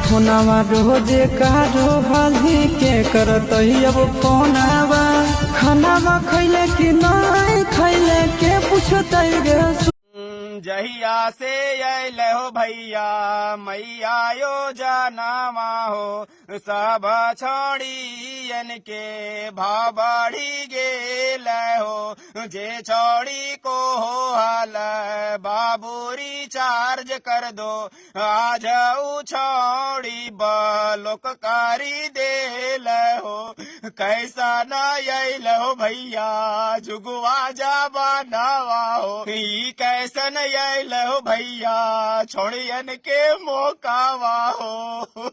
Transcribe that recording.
फोनवा रोजे कारो हाली के करत अब फोनवा खानावा खैले कि नहीं खैले के पूछते गे। जहिया से अले हो भैया मैया यो जनामा हो सब छोड़ी के भाबड़ी गेल हो जे छोड़ी को हो हाल बाबूरी चार्ज कर दो आज उ छोड़ी बलोक कारी देल हो कैसा न अल हो भैया जुगुआ जा बनावा हो ई कैसन अल हो भैया छोड़ियन के मोकावा हो।